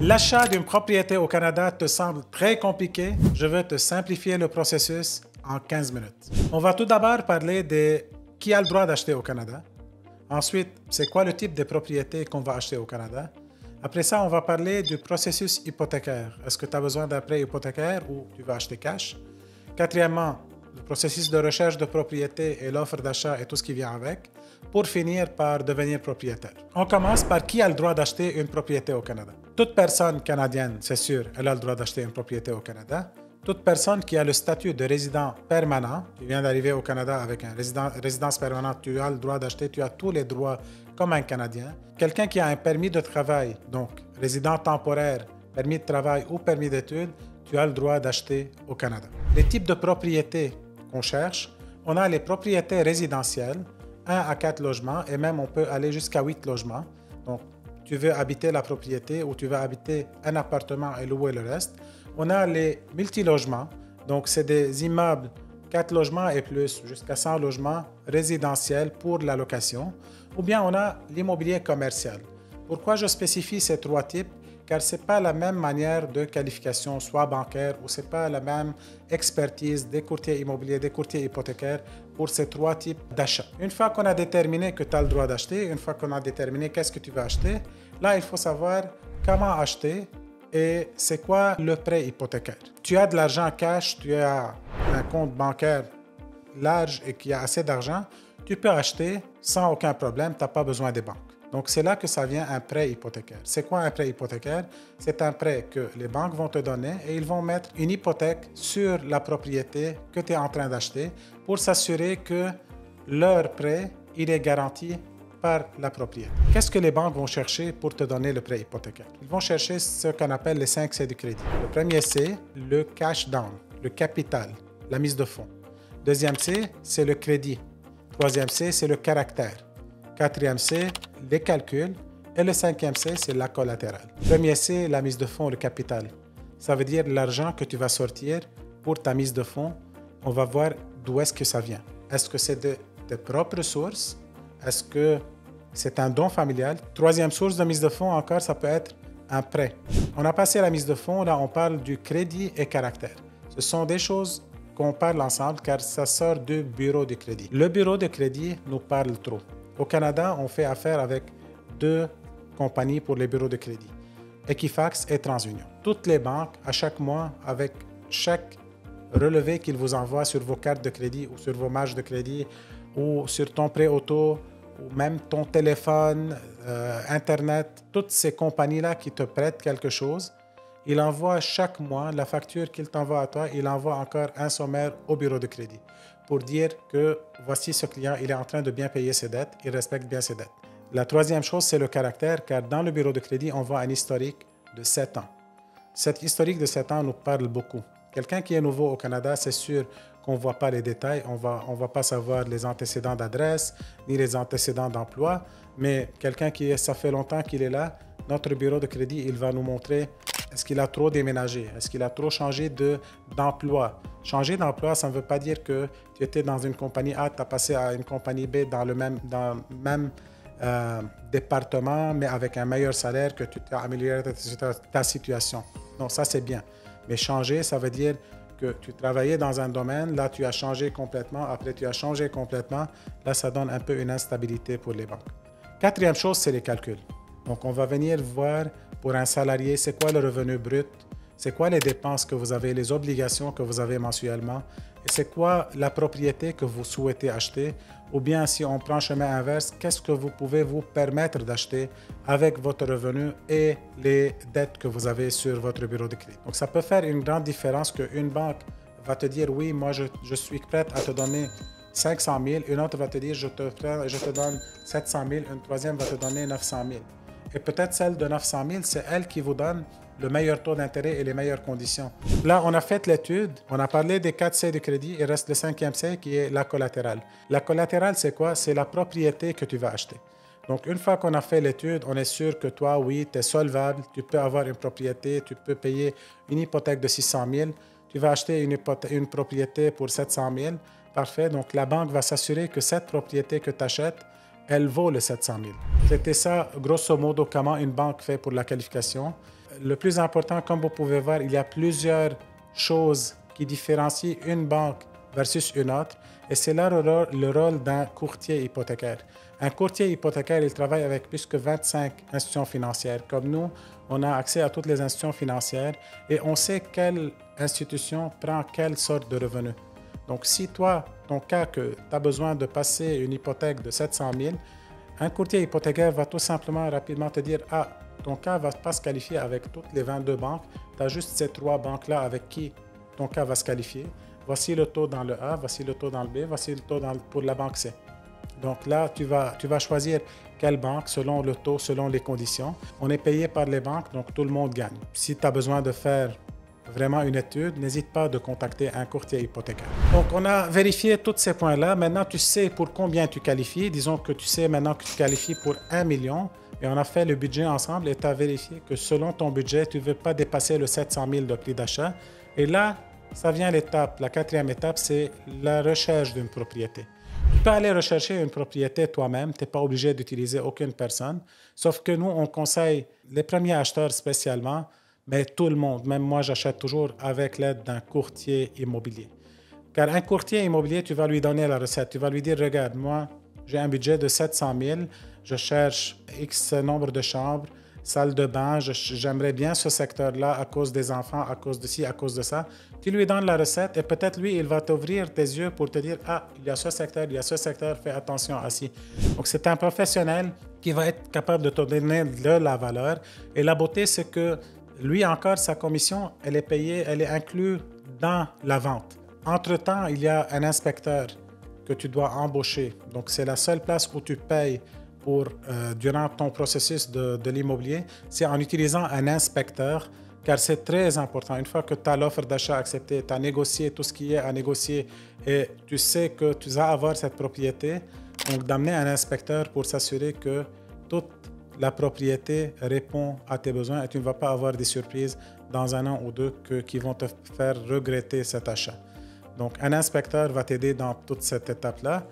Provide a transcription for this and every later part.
L'achat d'une propriété au Canada te semble très compliqué? Je veux te simplifier le processus en 15 minutes. On va tout d'abord parler de qui a le droit d'acheter au Canada. Ensuite, c'est quoi le type de propriété qu'on va acheter au Canada. Après ça, on va parler du processus hypothécaire. Est-ce que tu as besoin d'un prêt hypothécaire ou tu vas acheter cash? Quatrièmement, le processus de recherche de propriété et l'offre d'achat et tout ce qui vient avec, pour finir par devenir propriétaire. On commence par qui a le droit d'acheter une propriété au Canada. Toute personne canadienne, c'est sûr, elle a le droit d'acheter une propriété au Canada. Toute personne qui a le statut de résident permanent, qui vient d'arriver au Canada avec une résidence permanente, tu as le droit d'acheter, tu as tous les droits comme un Canadien. Quelqu'un qui a un permis de travail, donc résident temporaire, permis de travail ou permis d'études, tu as le droit d'acheter au Canada. Les types de propriétés qu'on cherche, on a les propriétés résidentielles, 1 à 4 logements et même on peut aller jusqu'à 8 logements. Donc, tu veux habiter la propriété ou tu veux habiter un appartement et louer le reste. On a les multilogements, donc c'est des immeubles 4 logements et plus, jusqu'à 100 logements résidentiels pour la location. Ou bien on a l'immobilier commercial. Pourquoi je spécifie ces trois types? Car ce n'est pas la même manière de qualification, soit bancaire, ou ce n'est pas la même expertise des courtiers immobiliers, des courtiers hypothécaires pour ces trois types d'achats. Une fois qu'on a déterminé que tu as le droit d'acheter, une fois qu'on a déterminé qu'est-ce que tu vas acheter, là, il faut savoir comment acheter et c'est quoi le prêt hypothécaire. Tu as de l'argent cash, tu as un compte bancaire large et qui a assez d'argent, tu peux acheter sans aucun problème, tu n'as pas besoin des banques. Donc, c'est là que ça vient un prêt hypothécaire. C'est quoi un prêt hypothécaire? C'est un prêt que les banques vont te donner et ils vont mettre une hypothèque sur la propriété que tu es en train d'acheter pour s'assurer que leur prêt, il est garanti par la propriété. Qu'est-ce que les banques vont chercher pour te donner le prêt hypothécaire? Ils vont chercher ce qu'on appelle les 5 C du crédit. Le premier C, le cash down, le capital, la mise de fonds. Deuxième C, c'est le crédit. Troisième C, c'est le caractère. Quatrième C, les calculs. Et le cinquième C, c'est la collatérale. Premier C, la mise de fonds, le capital. Ça veut dire l'argent que tu vas sortir pour ta mise de fonds. On va voir d'où est-ce que ça vient. Est-ce que c'est de tes propres sources? Est-ce que c'est un don familial? Troisième source de mise de fonds encore, ça peut être un prêt. On a passé la mise de fonds, là on parle du crédit et caractère. Ce sont des choses qu'on parle ensemble car ça sort du bureau de crédit. Le bureau de crédit nous parle trop. Au Canada, on fait affaire avec 2 compagnies pour les bureaux de crédit, Equifax et TransUnion. Toutes les banques, à chaque mois, avec chaque relevé qu'ils vous envoient sur vos cartes de crédit ou sur vos marges de crédit ou sur ton prêt auto ou même ton téléphone, Internet, toutes ces compagnies-là qui te prêtent quelque chose, ils envoient chaque mois la facture qu'ils t'envoient à toi, ils envoient encore un sommaire au bureau de crédit pour dire que voici ce client, il est en train de bien payer ses dettes, il respecte bien ses dettes. La troisième chose, c'est le caractère, car dans le bureau de crédit, on voit un historique de 7 ans. Cet historique de 7 ans nous parle beaucoup. Quelqu'un qui est nouveau au Canada, c'est sûr qu'on ne voit pas les détails, on va pas savoir les antécédents d'adresse, ni les antécédents d'emploi, mais quelqu'un ça fait longtemps qu'il est là, notre bureau de crédit, il va nous montrer est-ce qu'il a trop déménagé, est-ce qu'il a trop changé d'emploi. Changer d'emploi, ça ne veut pas dire que tu étais dans une compagnie A, tu as passé à une compagnie B dans le même département, mais avec un meilleur salaire, que tu as amélioré ta situation. Non, ça c'est bien. Mais changer, ça veut dire que tu travaillais dans un domaine, là tu as changé complètement, après tu as changé complètement, là ça donne un peu une instabilité pour les banques. Quatrième chose, c'est les calculs. Donc on va venir voir pour un salarié, c'est quoi le revenu brut, c'est quoi les dépenses que vous avez, les obligations que vous avez mensuellement, et c'est quoi la propriété que vous souhaitez acheter, ou bien si on prend chemin inverse, qu'est-ce que vous pouvez vous permettre d'acheter avec votre revenu et les dettes que vous avez sur votre bureau de crédit. Donc ça peut faire une grande différence qu'une banque va te dire oui, moi je suis prête à te donner 500 000, une autre va te dire je te donne 700 000, une troisième va te donner 900 000. Et peut-être celle de 900 000, c'est elle qui vous donne le meilleur taux d'intérêt et les meilleures conditions. Là, on a fait l'étude, on a parlé des 4 C de crédit, il reste le 5e C qui est la collatérale. La collatérale, c'est quoi? C'est la propriété que tu vas acheter. Donc, une fois qu'on a fait l'étude, on est sûr que toi, oui, tu es solvable, tu peux avoir une propriété, tu peux payer une hypothèque de 600 000, tu vas acheter une propriété pour 700 000. Parfait, donc la banque va s'assurer que cette propriété que tu achètes, elle vaut le 700 000. C'était ça, grosso modo, comment une banque fait pour la qualification. le plus important, comme vous pouvez voir, il y a plusieurs choses qui différencient une banque versus une autre. Et c'est là le rôle d'un courtier hypothécaire. Un courtier hypothécaire, il travaille avec plus que 25 institutions financières. Comme nous, on a accès à toutes les institutions financières et on sait quelle institution prend quelle sorte de revenus. Donc, si toi, ton cas, que tu as besoin de passer une hypothèque de 700 000, un courtier hypothécaire va tout simplement rapidement te dire « Ah, ton cas ne va pas se qualifier avec toutes les 22 banques. Tu as juste ces 3 banques-là avec qui ton cas va se qualifier. Voici le taux dans le A, voici le taux dans le B, voici le taux pour la banque C. » Donc là, tu vas choisir quelle banque selon le taux, selon les conditions. On est payé par les banques, donc tout le monde gagne. Si tu as besoin de faire vraiment une étude, n'hésite pas de contacter un courtier hypothécaire. Donc, on a vérifié tous ces points-là. Maintenant, tu sais pour combien tu qualifies. Disons que tu sais maintenant que tu qualifies pour 1 million et on a fait le budget ensemble et tu as vérifié que selon ton budget, tu ne veux pas dépasser le 700 000 de prix d'achat. Et là, ça vient l'étape. La 4e étape, c'est la recherche d'une propriété. Tu peux aller rechercher une propriété toi-même. Tu n'es pas obligé d'utiliser aucune personne. Sauf que nous, on conseille les premiers acheteurs spécialement, mais tout le monde, même moi, j'achète toujours avec l'aide d'un courtier immobilier. Car un courtier immobilier, tu vas lui donner la recette. Tu vas lui dire, regarde, moi, j'ai un budget de 700 000, je cherche X nombre de chambres, salle de bain, j'aimerais bien ce secteur-là à cause des enfants, à cause de ci, à cause de ça. Tu lui donnes la recette et peut-être lui, il va t'ouvrir tes yeux pour te dire, ah, il y a ce secteur, il y a ce secteur, fais attention à ci. Donc, c'est un professionnel qui va être capable de te donner de la valeur. Et la beauté, c'est que lui encore, sa commission, elle est payée, elle est inclue dans la vente. Entre-temps, il y a un inspecteur que tu dois embaucher. Donc, c'est la seule place où tu payes durant ton processus de l'immobilier. C'est en utilisant un inspecteur, car c'est très important. Une fois que tu as l'offre d'achat acceptée, tu as négocié tout ce qui est à négocier et tu sais que tu vas avoir cette propriété, donc d'amener un inspecteur pour s'assurer que toute la propriété répond à tes besoins et tu ne vas pas avoir des surprises dans 1 an ou 2 qui vont te faire regretter cet achat. Donc, un inspecteur va t'aider dans toute cette étape-là.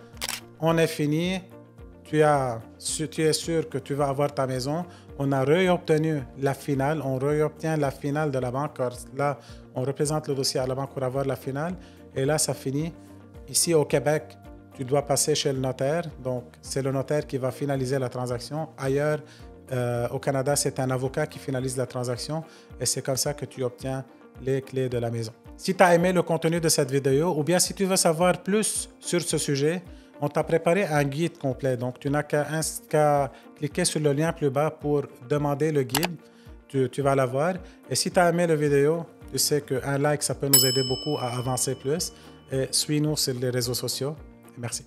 On est fini. Tu es sûr que tu vas avoir ta maison. On a réobtenu la finale. On réobtient la finale de la banque. Car là, on représente le dossier à la banque pour avoir la finale. Et là, ça finit. Ici, au Québec, tu dois passer chez le notaire. Donc, c'est le notaire qui va finaliser la transaction. Ailleurs, au Canada, c'est un avocat qui finalise la transaction. Et c'est comme ça que tu obtiens les clés de la maison. Si tu as aimé le contenu de cette vidéo ou bien si tu veux savoir plus sur ce sujet, on t'a préparé un guide complet. Donc, tu n'as qu'à cliquer sur le lien plus bas pour demander le guide. Tu vas l'avoir. Et si tu as aimé la vidéo, tu sais qu'un like, ça peut nous aider beaucoup à avancer plus. Et suis-nous sur les réseaux sociaux. Merci.